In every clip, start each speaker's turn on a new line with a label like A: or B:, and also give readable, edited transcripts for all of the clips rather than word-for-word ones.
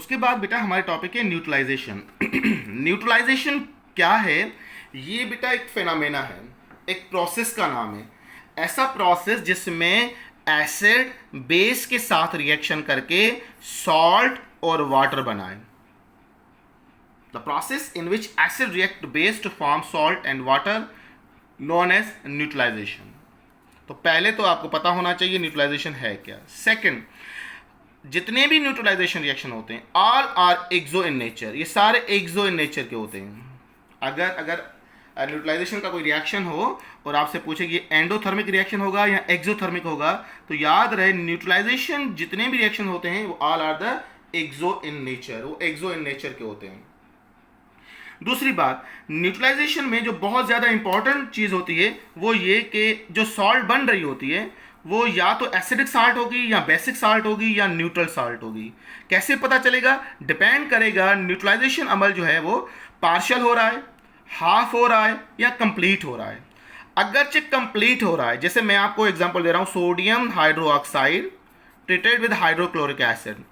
A: उसके बाद बेटा हमारे टॉपिक है न्यूट्रलाइजेशन। न्यूट्रलाइजेशन क्या है? ये बेटा एक फेनामेना है, एक प्रोसेस का नाम है। ऐसा प्रोसेस जिसमें एसिड बेस के साथ रिएक्शन करके सॉल्ट और वाटर बनाए। The process in which acid react base to form salt and water known as neutralisation. तो पहले तो आपको पता होना चाहिए न्यूट्रलाइजेशन है क्या। सेकंड, जितने भी न्यूट्रलाइजेशन रिएक्शन होते हैं all are exo in nature, ये सारे एक्सो इन नेचर के होते हैं। अगर न्यूट्रलाइजेशन का कोई रिएक्शन हो और आपसे पूछे कि एंडोथर्मिक रिएक्शन होगा या एक्सोथर्मिक होगा, तो याद रहे न्यूट्रलाइजेशन जितने भी रिएक्शन होते हैं वो all are the exo in nature, वो एक्सो इन नेचर के होते हैं। दूसरी बात, न्यूट्रलाइजेशन में जो बहुत ज़्यादा इंपॉर्टेंट चीज़ होती है वो ये कि जो सॉल्ट बन रही होती है वो या तो एसिडिक साल्ट होगी या बेसिक साल्ट होगी या न्यूट्रल साल्ट होगी। कैसे पता चलेगा? डिपेंड करेगा न्यूट्रलाइजेशन अमल जो है वो पार्शियल हो रहा है, हाफ हो रहा है या कंप्लीट हो रहा है। अगरचे कंप्लीट हो रहा है, जैसे मैं आपको एग्जांपल दे रहा हूँ, sodium hydroxide treated with hydrochloric acid,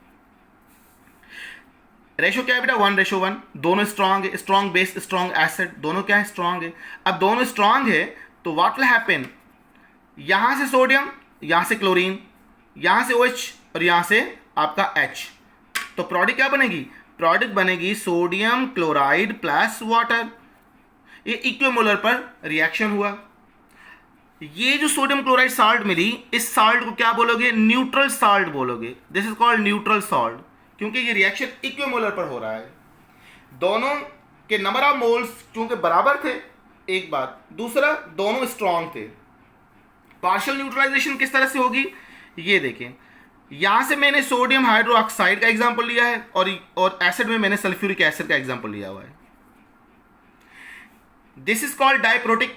A: ratio क्या है बेटा? 1:1। दोनों स्ट्रांग है, स्ट्रांग बेस स्ट्रांग एसिड, दोनों क्या है? स्ट्रांग है। अब दोनों स्ट्रांग है तो व्हाट विल हैपन, यहां से सोडियम, यहां से क्लोरीन, यहां से OH और यहां से आपका H, तो प्रोडक्ट क्या बनेगी? प्रोडक्ट बनेगी सोडियम क्लोराइड प्लस वाटर। ये इक्विमोलर पर रिएक्शन हुआ। ये जो सोडियम क्लोराइड साल्ट मिली, इस साल्ट को क्या बोलोगे? न्यूट्रल साल्ट बोलोगे। This is called neutral salt, क्योंकि ये रिएक्शन इक्विमोलर पर हो रहा है। दोनों के नंबर ऑफ मोल्स क्योंकि बराबर थे, एक बात। दूसरा, दोनों स्ट्रांग थे। पार्शियल न्यूट्रलाइजेशन किस तरह से होगी ये देखें। यहां से मैंने सोडियम हाइड्रोक्साइड का एग्जांपल लिया है और एसिड में मैंने सल्फ्यूरिक एसिड का एग्जांपल लिया हुआ है। This is called diprotic.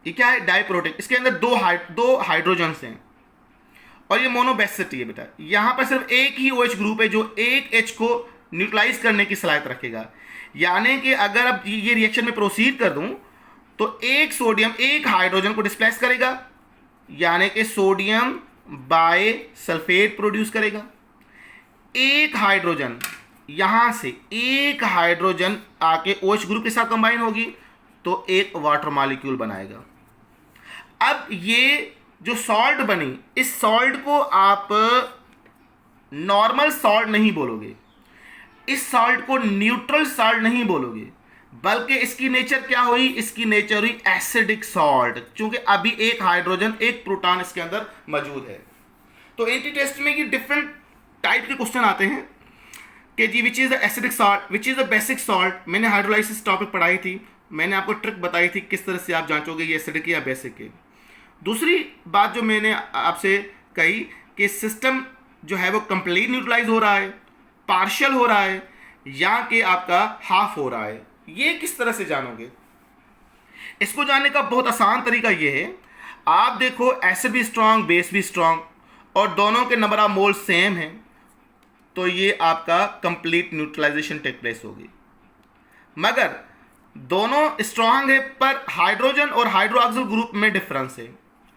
A: ये क्या है? डाइप्रोटिक। इसके अंदर दो हाइड्रोजन्स हैं और ये मोनोबेसिटी है बेटा। यहां पर सिर्फ एक ही OH ग्रुप है जो एक H को न्यूट्रलाइज करने की सलाहियत रखेगा। यानी कि अगर अब ये रिएक्शन में प्रोसीड कर दूं तो एक सोडियम एक हाइड्रोजन को डिस्प्लेस करेगा, यानी कि सोडियम बाय सल्फेट प्रोड्यूस करेगा। एक हाइड्रोजन यहां से एक हाइड्रोजन आके OH ग्रुप के साथ कंबाइन होगी तो एक वाटर मॉलिक्यूल बनाएगा। अब ये जो सॉल्ट बनी, इस सॉल्ट को आप नॉर्मल सॉल्ट नहीं बोलोगे, इस सॉल्ट को न्यूट्रल सॉल्ट नहीं बोलोगे, बल्कि इसकी नेचर क्या हुई? इसकी नेचर हुई एसिडिक सॉल्ट, क्योंकि अभी एक हाइड्रोजन एक प्रोटॉन इसके अंदर मौजूद है। तो एंटी टेस्ट में ये डिफरेंट टाइप के क्वेश्चन आते हैं कि जी which is the acidic salt, which is the basic salt. मैंने हाइड्रोलाइसिस टॉपिक पढ़ाई थी, मैंने आपको ट्रिक बताई थी किस तरह से आप जांचोगे ये एसिडिक या बेसिक है। दूसरी बात जो मैंने आपसे कही कि सिस्टम जो है वो कंप्लीट न्यूट्रलाइज हो रहा है, पार्शियल हो रहा है या कि आपका हाफ हो रहा है। ये किस तरह से जानोगे? इसको जानने का बहुत आसान तरीका ये है, आप देखो एसिड भी स्ट्रांग बेस भी स्ट्रांग और दोनों के नंबर ऑफ मोल सेम है, तो ये आपका कंप्लीट न्यूट्रलाइजेशन टेक प्लेस होगी। मगर दोनों स्ट्रांग है पर हाइड्रोजन और हाइड्रोक्सिल ग्रुप में डिफरेंस है।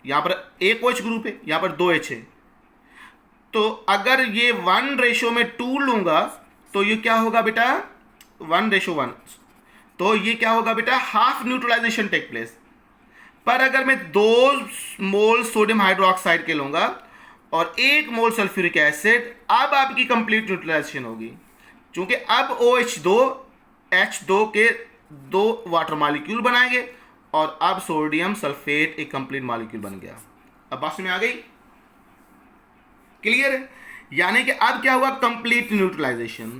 A: यहां पर एक OH ग्रुप है, यहां पर 2 H है। तो अगर ये 1:2 लूंगा तो ये क्या होगा बेटा? 1:1। तो ये क्या होगा बेटा? Half neutralisation take place. पर अगर मैं 2 मोल सोडियम हाइड्रोक्साइड के लूंगा और 1 मोल सल्फ्यूरिक एसिड, अब आपकी कंप्लीट न्यूट्रलाइजेशन होगी, क्योंकि अब OH2 H2 के 2 वाटर मॉलिक्यूल बनाएंगे और अब सोडियम सल्फेट एक कंप्लीट मॉलिक्यूल बन गया। अब बात में आ गई? क्लियर है? यानी कि अब क्या हुआ? Complete neutralisation.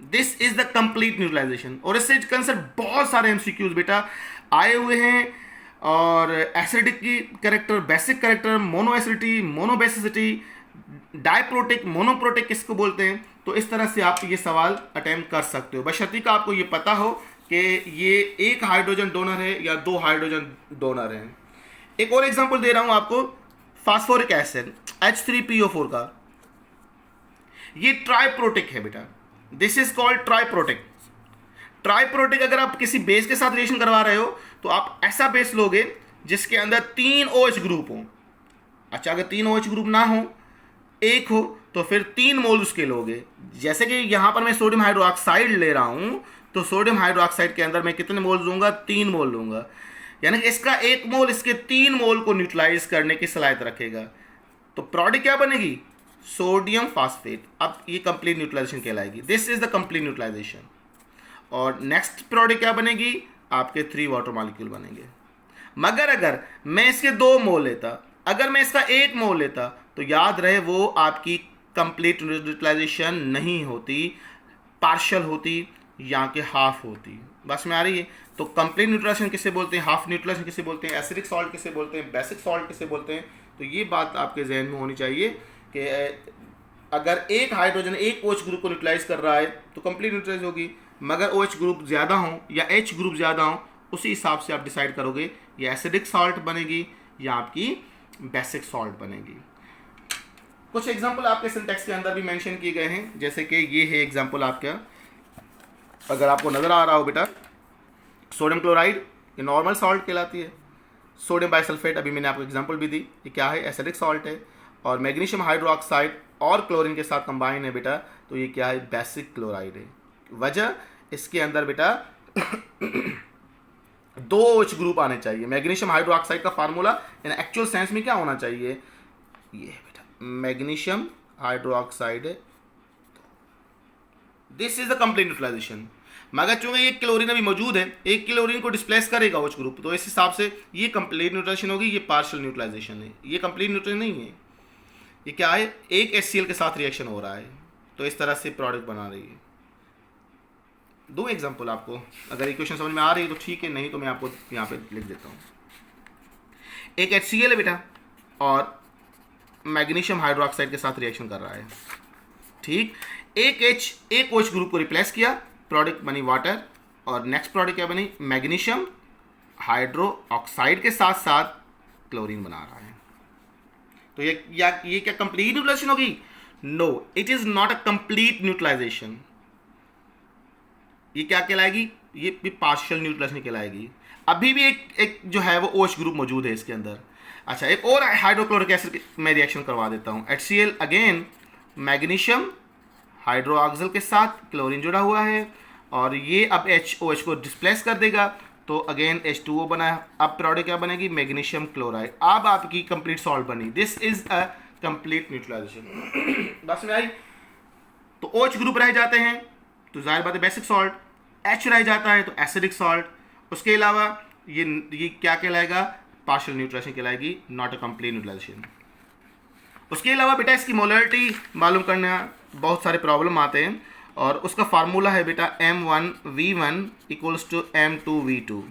A: This is the complete neutralisation. और इससे कंसर्न बहुत सारे MCQs बेटा आए हुए हैं, और एसिडिक की character, basic character, mono acidity, monobasicity, diprotic, monoprotic किसको बोलते हैं। तो इस तरह से आप ये सवाल अटेम्प्ट कर सकते हो, बशर्ते का आपको ये पता हो कि ये एक हाइड्रोजन डोनर है या 2 हाइड्रोजन डोनर हैं। एक और एग्जांपल दे रहा हूं आपको, फास्फोरिक एसिड H3PO4 का, ये ट्राइप्रोटिक है बेटा। This is called triprotic. Triprotic अगर आप किसी बेस के साथ रिएक्शन करवा रहे हो तो आप ऐसा बेस लोगे जिसके अंदर 3 OH ग्रुप हो। अच्छा, अगर 3 OH ग्रुप ना हो, एक हो, तो फिर 3 मोल उसके लोगे। जैसे कि यहाँ पर मैं सोडियम हाइड्रोक्साइड ले रहा हूँ, तो सोडियम हाइड्रोक्साइड के अंदर मैं कितने मोल लूँगा? 3 मोल लूँगा। यानी कि इसका 1 मोल इसके 3 मोल को न्यूट्रलाइज करने की सलाहियत रखेगा। तो प्रोडक्ट क्या बनेगी? Sodium phosphate. अब ये कंप्लीट न्यूट्रलाइजेशन कहलाएगी। This is the complete neutralisation. और नेक्स्ट प्रोडक्ट क्या बनेगी? आपके 3 वाटर मॉलिक्यूल बनेंगे। मगर अगर मैं इसके 2 मोल लेता, अगर मैं इसका 1 मोल लेता, तो याद रहे वो आपकी कंप्लीट न्यूट्रलाइजेशन नहीं होती, पार्शियल होती या कि हाफ होती। बस में आ रही है? तो कंप्लीट न्यूट्रलाइजेशन किसे बोलते हैं, हाफ न्यूट्रलाइजेशन किसे बोलते हैं, एसिडिक सॉल्ट किसे बोलते हैं, बेसिक सॉल्ट किसे बोलते हैं। तो ये बात आपके जहन में होनी चाहिए कि अगर एक हाइड्रोजन एक OH ग्रुप को न्यूट्रलाइज कर रहा है तो कंप्लीट न्यूट्रलाइज होगी। मगर OH ग्रुप ज़्यादा हो या H ग्रुप ज़्यादा हो, उसी हिसाब से आप डिसाइड करोगे ये एसिडिक सॉल्ट बनेगी या आपकी बेसिक सॉल्ट बनेगी। कुछ एग्जांपल आपके सिंटेक्स के अंदर भी मेंशन किए गए हैं, जैसे कि ये है एग्जांपल आपका, अगर आपको नज़र आ रहा हो बेटा, सोडियम क्लोराइड ये नॉर्मल सॉल्ट कहलाती है। सोडियम बाइसल्फेट अभी मैंने आपको एग्जांपल भी दी, ये क्या है? एसिडिक सॉल्ट है। और मैग्नीशियम हाइड्रोक्साइड और क्लोरीन के साथ कंबाइन है बेटा, तो ये क्या है? बेसिक क्लोराइड है। वजह इसके अंदर बेटा 2 OH ग्रुप आने चाहिए। मैग्नीशियम हाइड्रोक्साइड का फार्मूला इन एक्चुअल सेंस में क्या होना चाहिए? ये है बेटा, मैग्नीशियम हाइड्रोक्साइड है। This is the complete neutralisation. मगर चूंकि ये क्लोरीन अभी मौजूद है, एक क्लोरीन को डिस्प्लेस करेगा OH ग्रुप, तो इस हिसाब से ये कंप्लीट न्यूट्रलाइजेशन होगी, ये पार्शियल न्यूट्रलाइजेशन है। ये कंप्लीट न्यूट्रलाइजेशन नहीं है, ये क्या है? एक HCl के साथ रिएक्शन हो रहा है, तो इस तरह से प्रोडक्ट बना रही है। 2 एग्जांपल आपको, अगर इक्वेशन समझ में आ रही है तो ठीक है, नहीं तो मैं आपको यहाँ पे लिख देता हूँ। एक HCl है बेटा और मैग्नीशियम हाइड्रोक्साइड के साथ रिएक्शन कर रहा है, ठीक। एक OH ग्रुप को रिप्लेस किया, प्रोडक्ट बनी वाटर, और नेक्स्ट प्रोडक्ट क्या बनी? मैग्नीशियम हाइड्रोक्साइड के साथ साथ क्लोरीन बना रहा है। तो ये क्या कंप्लीट न्यूट्रलाइजेशन होगी? No, it is not a complete neutralisation. ये क्या कहलाएगी? ये भी पार्शियल न्यूट्रलाइजेशन कहलाएगी। अभी भी एक जो है वो OH ग्रुप मौजूद है इसके अंदर। अच्छा, एक और हाइड्रोक्लोरिक एसिड में रिएक्शन करवा देता हूँ। HCl अगेन मैग्नीशियम हाइड्रोक्साइड के साथ क्लोरीन जुड़ा हुआ है, और ये अब OH को डिस्प्लेस कर देगा, तो अगेन H2O बना है। अब प्रोडक्ट क्या बनेगी? Magnesium chloride. अब आपकी कंप्लीट सॉल्ट बनी। This is a complete neutralisation. बस में आई? तो OH ग्रुप रह जाते हैं तो जाहिर बात है बेसिक सॉल्ट, H रह जाता है तो एसिडिक सॉल्ट। उसके अलावा ये क्या कहलाएगा? पार्शियल न्यूट्रलाइजेशन कहलाएगी, नॉट अ कंप्लीट न्यूट्रलाइजेशन। उसके अलावा बेटा इसकी मोलरिटी मालूम करना बहुत सारे प्रॉब्लम आते हैं, और उसका फार्मूला है बेटा M1V1 = M2V2।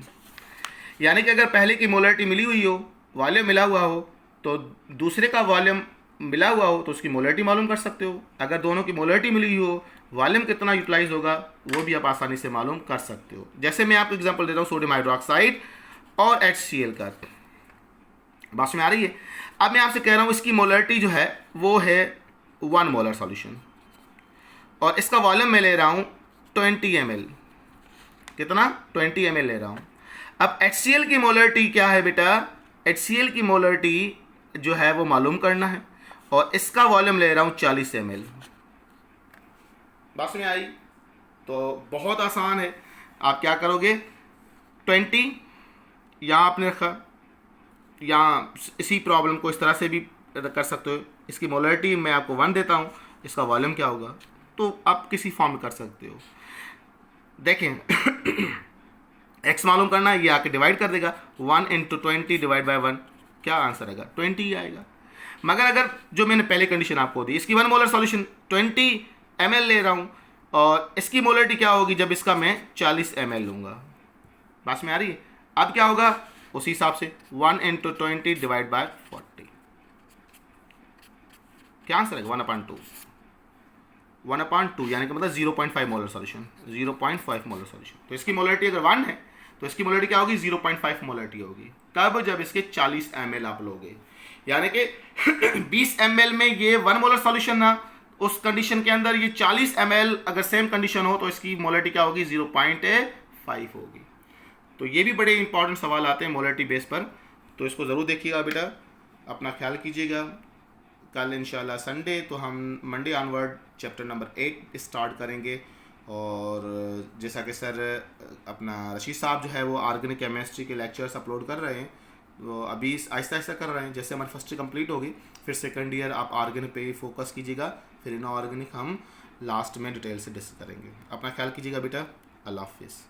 A: यानी कि अगर पहले की मोलरिटी मिली हुई हो, वॉल्यूम मिला हुआ हो, तो दूसरे का वॉल्यूम मिला हुआ हो तो उसकी मोलरिटी मालूम कर सकते हो। अगर दोनों की मोलरिटी मिली हुई हो, वॉल्यूम कितना यूटिलाइज होगा वो भी आप आसानी से मालूम कर सकते हो। जैसे मैं आपको एग्जांपल दे रहा हूँ सोडियम हाइड्रोक्साइड और HCl का। बात में आ रही है? अब मैं आपसे कह रहा हूँ इसकी मोलरिटी जो है वो है 1 मोलर सॉल्यूशन, और इसका वॉल्यूम मैं ले रहा हूँ 20 ml। कितना? 20 ml ले रहा हूँ। अब HCl की मोलरिटी क्या है बेटा? HCl की मोलरिटी जो है वो मालूम करना है, और इसका वॉल्यूम ले रहा हूँ 40 ml। बात में आई? तो बहुत आसान है। आप क्या करोगे? 20 यहाँ आपने रखा, यहाँ इसी प्रॉब्लम को इस तरह से भी कर सकते हो। इसकी मोलरिटी मैं आपको 1 देता हूँ, इसका वॉल्यूम क्या होगा, तो आप किसी फॉर्म में कर सकते हो। देखें x मालूम करना है, ये आके डिवाइड कर देगा। 1 × 20 / 1, क्या आंसर आएगा? 20 ही आएगा। मगर अगर जो मैंने पहले कंडीशन आपको दी, इसकी 1 मोलर सॉल्यूशन 20 ml ले रहा हूँ, और इसकी मोलरिटी क्या होगी जब इसका मैं 40 ml लूँगा। बात में आ रही है? अब क्या होगा उसी हिसाब से 1 × 20 / 40, क्या आंसर आएगा? 1/2। 1/2 यानी कि मतलब 0.5 मोलर सॉल्यूशन, 0.5 मोलर सॉल्यूशन। तो इसकी मोलरिटी अगर 1 है तो इसकी मोलरिटी क्या होगी? 0.5 मोलरिटी होगी। तब जब इसके 40 ml आप लोगे, यानी कि 20 ml में ये 1 मोलर सॉल्यूशन ना, उस कंडीशन के अंदर ये 40 ml अगर सेम कंडीशन हो तो इसकी मोलरिटी क्या होगी? 0.5 होगी। तो ये भी बड़े इंपॉर्टेंट सवाल आते हैं मोलरिटी बेस पर, तो इसको ज़रूर देखिएगा बेटा, अपना ख्याल कीजिएगा। कल इंशाल्लाह संडे, तो हम Monday onward chapter number 8 start करेंगे। और जैसा कि सर अपना रशीद साहब जो है वो ऑर्गेनिक केमिस्ट्री के लेक्चर्स अपलोड कर रहे हैं, तो अभी आहिस्ता आहिस्ता कर रहे हैं। जैसे हमारी फर्स्ट ईयर कंप्लीट होगी, फिर सेकंड ईयर आप ऑर्गेनिक पे ही फोकस कीजिएगा, फिर इनऑर्गेनिक हम लास्ट में डिटेल से डिस्कस करेंगे। अपना ख्याल कीजिएगा बेटा, अल्लाह हाफिज़।